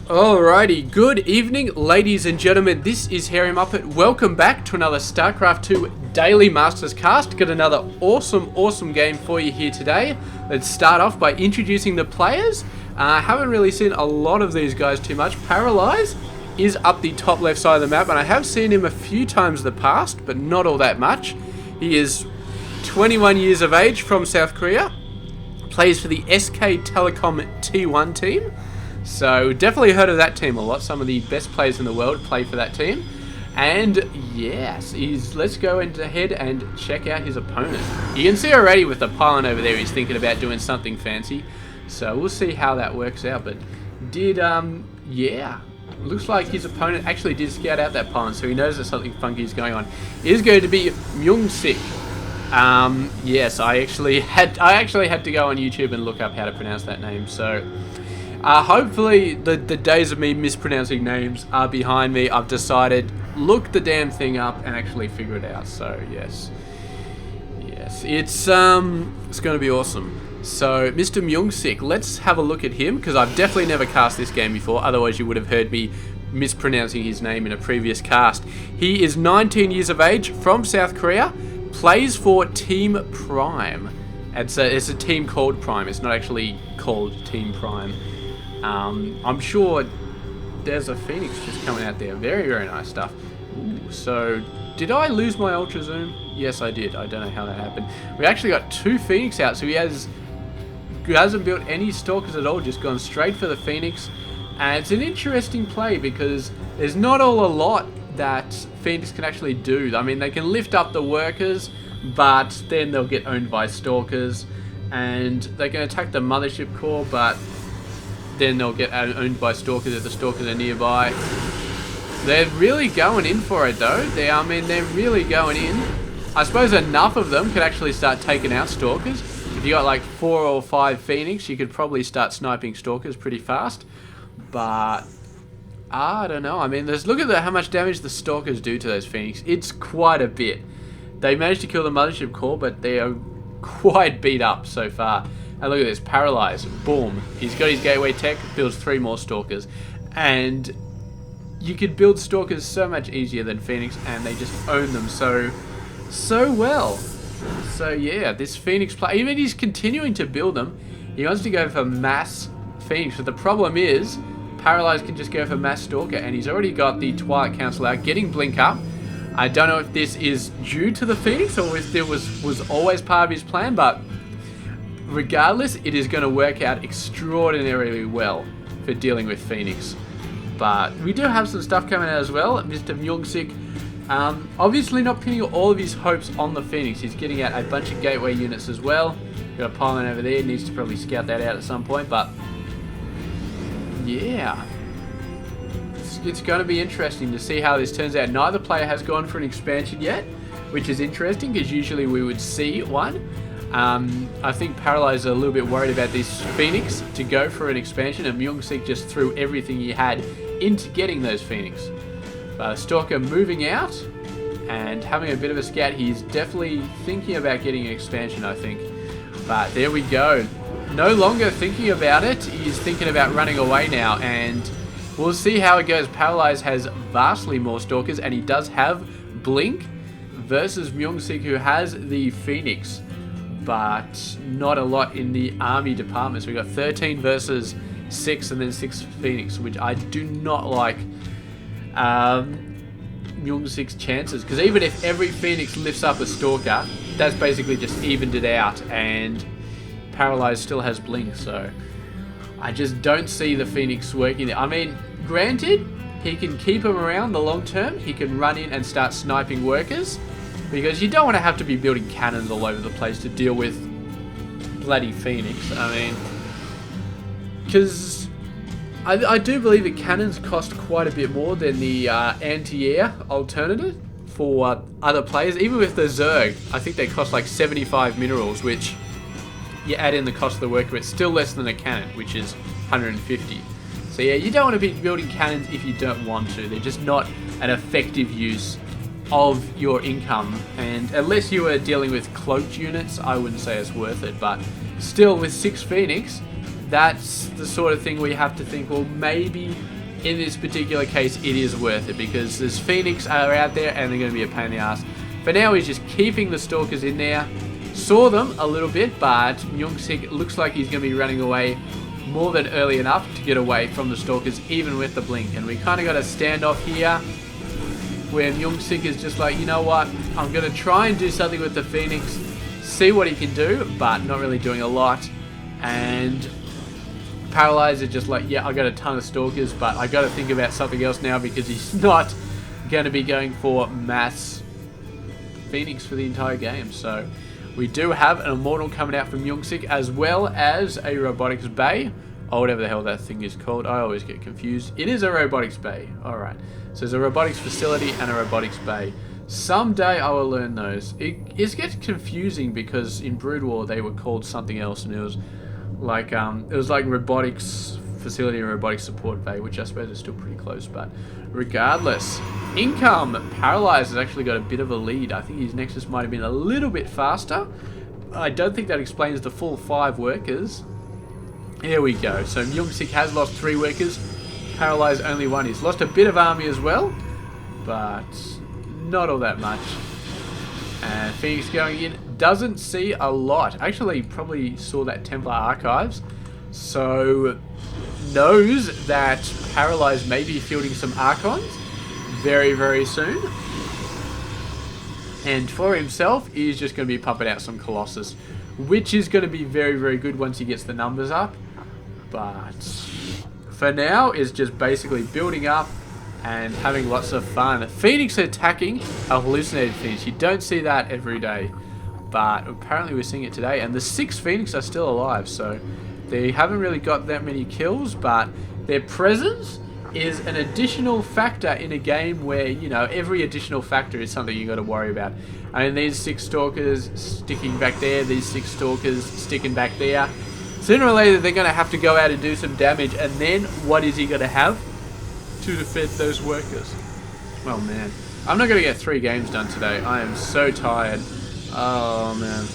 Alrighty, good evening ladies and gentlemen, this is Harry Muppet. Welcome back to another Starcraft 2 Daily Masters Cast. Got another awesome game for you here today. Let's start off by introducing the players. I haven't really seen a lot of these guys too much. ParalyzE is up the top left side of the map, and I have seen him a few times in the past, but not all that much. He is 21 years of age from South Korea, plays for the SK Telecom T1 team. So definitely heard of that team a lot. Some of the best players in the world play for that team. And yes, let's go ahead and check out his opponent. You can see already with the pylon over there, he's thinking about doing something fancy. So we'll see how that works out. But looks like his opponent actually did scout out that pylon, so he knows that something funky is going on. It is going to be MyuNgSik. Yes, I actually had to go on YouTube and look up how to pronounce that name. So hopefully the days of me mispronouncing names are behind me. I've decided, look the damn thing up and actually figure it out. So yes, it's going to be awesome. So Mr. MyuNgSik, let's have a look at him, because I've definitely never cast this game before. Otherwise you would have heard me mispronouncing his name in a previous cast. He is 19 years of age, from South Korea, plays for Team Prime. It's a team called Prime. It's not actually called Team Prime. I'm sure there's a Phoenix just coming out there. Very nice stuff. Ooh, so did I lose my Ultra Zoom? Yes, I did. I don't know how that happened. We actually got two Phoenix out, so he hasn't built any Stalkers at all, just gone straight for the Phoenix. And it's an interesting play because there's not a lot that Phoenix can actually do. I mean, they can lift up the workers, but then they'll get owned by Stalkers, and they can attack the mothership core, but then they'll get owned by Stalkers if the Stalkers are nearby. They're really going in for it though. They're really going in. I suppose enough of them could actually start taking out Stalkers. If you got like 4 or 5 Phoenix, you could probably start sniping Stalkers pretty fast. But I don't know. I mean, look at how much damage the Stalkers do to those Phoenix. It's quite a bit. They managed to kill the mothership core, but they are quite beat up so far. And look at this, ParalyzE, boom. He's got his gateway tech, builds 3 more Stalkers. And you could build Stalkers so much easier than Phoenix, and they just own them so well. So yeah, this Phoenix play, even he's continuing to build them. He wants to go for mass Phoenix, but the problem is, ParalyzE can just go for mass Stalker, and he's already got the Twilight Council out, getting Blink up. I don't know if this is due to the Phoenix, or if it was always part of his plan, but regardless, it is going to work out extraordinarily well for dealing with Phoenix. But we do have some stuff coming out as well. Mr. MyuNgSik, obviously not pinning all of his hopes on the Phoenix. He's getting out a bunch of gateway units as well. Got a pylon over there, needs to probably scout that out at some point, but yeah. It's going to be interesting to see how this turns out. Neither player has gone for an expansion yet, which is interesting because usually we would see one. I think ParalyzE is a little bit worried about this Phoenix to go for an expansion, and MyuNgSik just threw everything he had into getting those Phoenix. Stalker moving out and having a bit of a scout. He's definitely thinking about getting an expansion, I think. But there we go. No longer thinking about it. He's thinking about running away now, and we'll see how it goes. ParalyzE has vastly more Stalkers, and he does have Blink versus MyuNgSik, who has the Phoenix, but not a lot in the army department. So we got 13 versus 6, and then 6 Phoenix, which I do not like MyuNgSik's chances, because even if every Phoenix lifts up a Stalker, that's basically just evened it out, and ParalyzE still has Blink, so I just don't see the Phoenix working there. I mean, granted, he can keep him around the long term. He can run in and start sniping workers, because you don't want to have to be building cannons all over the place to deal with bloody Phoenix. I mean, because I do believe that cannons cost quite a bit more than the anti-air alternative for other players. Even with the Zerg, I think they cost like 75 minerals, which you add in the cost of the worker, it's still less than a cannon, which is 150. So yeah, you don't want to be building cannons if you don't want to. They're just not an effective use of your income, and unless you are dealing with cloaked units, I wouldn't say it's worth it. But still, with 6 Phoenix, that's the sort of thing where you have to think, well, maybe in this particular case it is worth it, because there's Phoenix are out there and they're going to be a pain in the ass. For now, he's just keeping the Stalkers in there. Saw them a little bit, but MyuNgSik looks like he's going to be running away more than early enough to get away from the Stalkers, even with the blink. And we kind of got a standoff here where MyuNgSik is just like, you know what, I'm going to try and do something with the Phoenix, see what he can do, but not really doing a lot. And ParalyzE is just like, yeah, I got a ton of Stalkers, but I got to think about something else now, because he's not going to be going for mass Phoenix for the entire game. So we do have an Immortal coming out from MyuNgSik, as well as a Robotics Bay, or whatever the hell that thing is called. I always get confused. It is a Robotics Bay. Alright. So there's a Robotics Facility and a Robotics Bay. Someday I will learn those. It gets confusing because in Brood War they were called something else, and it was like Robotics Facility and Robotics Support Bay, which I suppose is still pretty close, but regardless. Income, ParalyzE has actually got a bit of a lead. I think his Nexus might have been a little bit faster. I don't think that explains the full 5 workers. Here we go. So MyuNgSik has lost 3 workers. ParalyzE only 1. He's lost a bit of army as well, but not all that much. And Phoenix going in, doesn't see a lot. Actually, probably saw that Templar Archives, so knows that ParalyzE may be fielding some Archons very, very soon. And for himself, he's just going to be pumping out some Colossus, which is going to be very, very good once he gets the numbers up. But for now, is just basically building up and having lots of fun. Phoenix attacking a hallucinated Phoenix. You don't see that every day, but apparently we're seeing it today. And the 6 Phoenix are still alive, so they haven't really got that many kills, but their presence is an additional factor in a game where, you know, every additional factor is something you got to worry about. I mean, these 6 Stalkers sticking back there, these 6 Stalkers sticking back there. Sooner or later, they're going to have to go out and do some damage, and then what is he going to have to defend those workers? Well, man, I'm not going to get 3 games done today. I am so tired. Oh, man.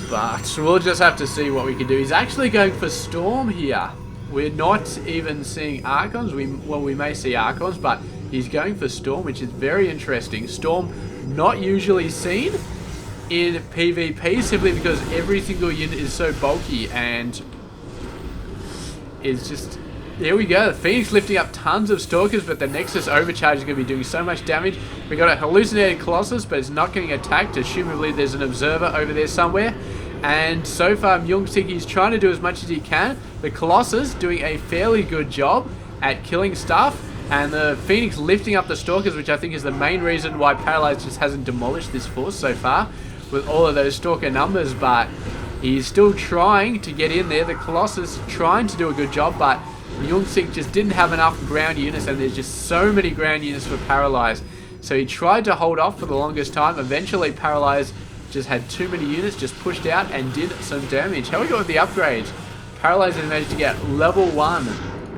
But we'll just have to see what we can do. He's actually going for Storm here. We're not even seeing Archons. We may see Archons, but he's going for Storm, which is very interesting. Storm not usually seen in PvP, simply because every single unit is so bulky, and it's just... There we go. The Phoenix lifting up tons of Stalkers, but the Nexus Overcharge is going to be doing so much damage. We got a hallucinated Colossus, but it's not getting attacked. Assumably there's an observer over there somewhere. And so far, MyuNgSik is trying to do as much as he can. The Colossus doing a fairly good job at killing stuff. And the Phoenix lifting up the Stalkers, which I think is the main reason why ParalyzE just hasn't demolished this force so far, with all of those Stalker numbers. But he's still trying to get in there. The Colossus trying to do a good job, but MyuNgSik just didn't have enough ground units, and there's just so many ground units for ParalyzE. So he tried to hold off for the longest time. Eventually, ParalyzE just had too many units, just pushed out and did some damage. How we got with the upgrades? ParalyzE has managed to get level 1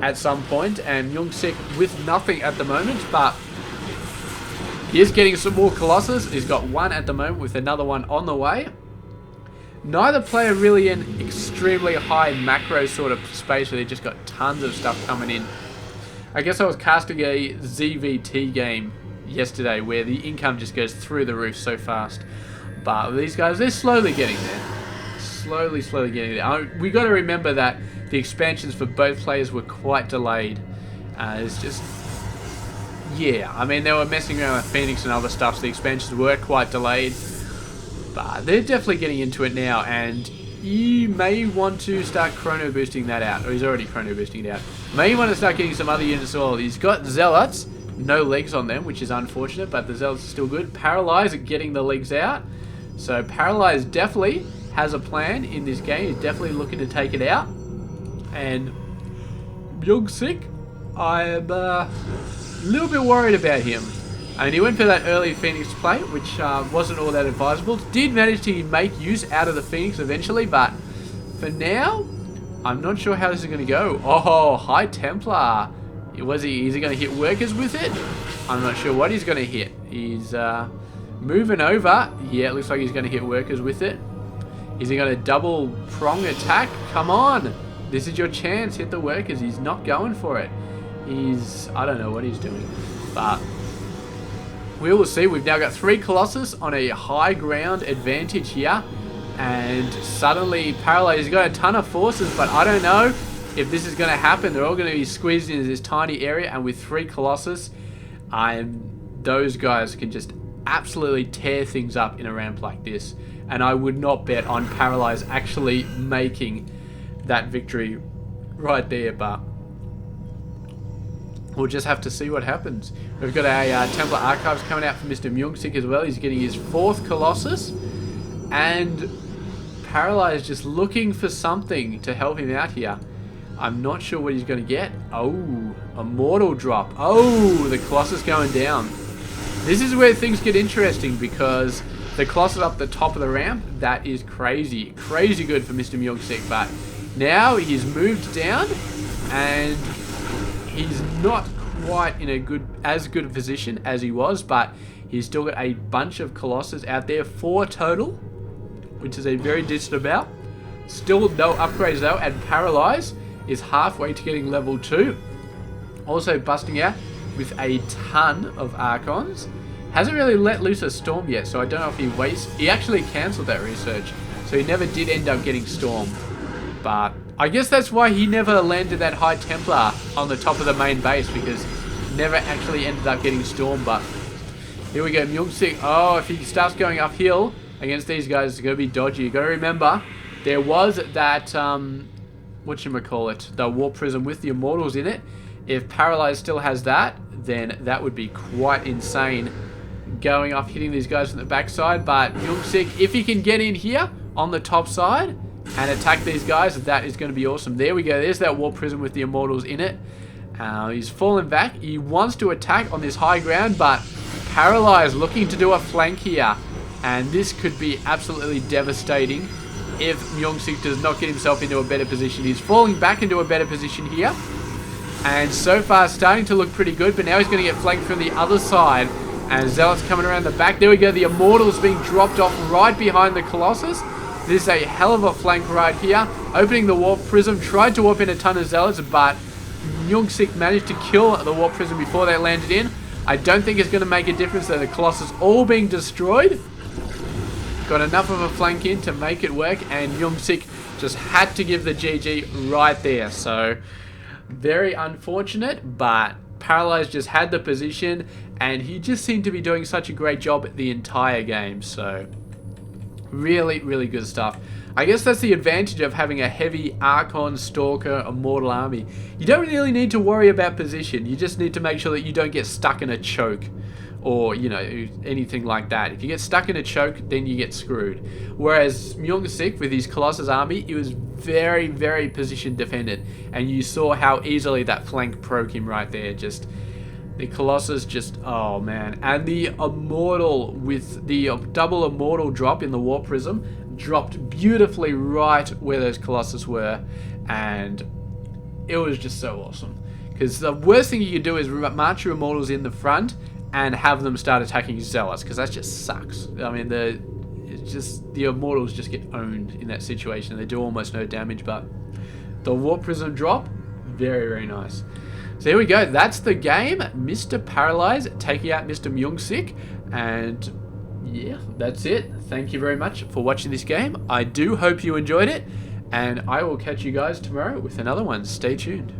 at some point, and MyuNgSik with nothing at the moment, but he is getting some more Colossus. He's got 1 at the moment with another one on the way. Neither player really in extremely high macro sort of space where they just got tons of stuff coming in. I guess I was casting a ZVT game yesterday where the income just goes through the roof so fast. But these guys, they're slowly getting there. Slowly getting there. We got to remember that the expansions for both players were quite delayed. It's just... Yeah, I mean, they were messing around with Phoenix and other stuff, so the expansions were quite delayed. But they're definitely getting into it now, and you may want to start chrono boosting that out. Or he's already chrono boosting it out. May want to start getting some other units as well. He's got Zealots, no legs on them, which is unfortunate, but the Zealots are still good. ParalyzE getting the legs out. So ParalyzE definitely has a plan in this game. He's definitely looking to take it out. And MyuNgSik, I'm a little bit worried about him. I mean, he went for that early Phoenix play, which wasn't all that advisable. Did manage to make use out of the Phoenix eventually, but for now, I'm not sure how this is going to go. Oh, High Templar. Is he going to hit workers with it? I'm not sure what he's going to hit. He's moving over. Yeah, it looks like he's going to hit workers with it. Is he going to double prong attack? Come on. This is your chance. Hit the workers. He's not going for it. I don't know what he's doing. But we will see. We've now got 3 Colossus on a high ground advantage here. And suddenly ParalyzE has got a ton of forces, but I don't know if this is going to happen. They're all going to be squeezed into this tiny area, and with 3 Colossus, those guys can just absolutely tear things up in a ramp like this. And I would not bet on ParalyzE actually making that victory right there, but we'll just have to see what happens. We've got a Templar Archives coming out from Mr. MyuNgSik as well. He's getting his 4th Colossus, and ParalyzE just looking for something to help him out here. I'm not sure what he's going to get. Oh, a mortal drop. Oh, the Colossus going down. This is where things get interesting, because the Colossus up the top of the ramp, that is crazy. Crazy good for Mr. MyuNgSik, but now he's moved down, and he's not quite in as good a position as he was, but he's still got a bunch of Colossus out there, 4 total, which is a very decent amount. Still no upgrades though, and ParalyzE is halfway to getting level 2. Also busting out with a ton of Archons. Hasn't really let loose a Storm yet, so I don't know if he actually cancelled that research, so he never did end up getting Storm. But I guess that's why he never landed that High Templar on the top of the main base, because he never actually ended up getting Storm. But here we go, MyuNgSik. Oh, if he starts going uphill against these guys, it's going to be dodgy. You got to remember, there was that, whatchamacallit, the Warp Prism with the Immortals in it. If ParalyzE still has that, then that would be quite insane, going up, hitting these guys from the backside. But MyuNgSik, if he can get in here on the top side and attack these guys, that is going to be awesome. There we go. There's that Warp Prism with the Immortals in it. He's fallen back. He wants to attack on this high ground, but ParalyzE looking to do a flank here. And this could be absolutely devastating if MyuNgSik does not get himself into a better position. He's falling back into a better position here. And so far, starting to look pretty good, but now he's going to get flanked from the other side. And Zealots coming around the back. There we go. The Immortals being dropped off right behind the Colossus. This is a hell of a flank right here. Opening the Warp Prism. Tried to warp in a ton of Zealots, but MyuNgSik managed to kill the Warp Prism before they landed in. I don't think it's going to make a difference that the Colossus all being destroyed. Got enough of a flank in to make it work, and MyuNgSik just had to give the GG right there. So very unfortunate, but ParalyzE just had the position, and he just seemed to be doing such a great job the entire game. So really, really good stuff. I guess that's the advantage of having a heavy Archon, Stalker, Immortal army. You don't really need to worry about position. You just need to make sure that you don't get stuck in a choke, or, you know, anything like that. If you get stuck in a choke, then you get screwed. Whereas MyuNgSik, with his Colossus army, it was very, very position dependent. And you saw how easily that flank broke him right there. Just, the Colossus just, oh man. And the Immortal, with the double Immortal drop in the Warp Prism, dropped beautifully right where those Colossus were. And it was just so awesome. Because the worst thing you could do is march your Immortals in the front and have them start attacking Zealots, because that just sucks. I mean, the Immortals just get owned in that situation. They do almost no damage, but the Warp Prism drop, very, very nice. So here we go. That's the game. Mr. ParalyzE taking out Mr. MyuNgSik, and yeah, that's it. Thank you very much for watching this game. I do hope you enjoyed it, and I will catch you guys tomorrow with another one. Stay tuned.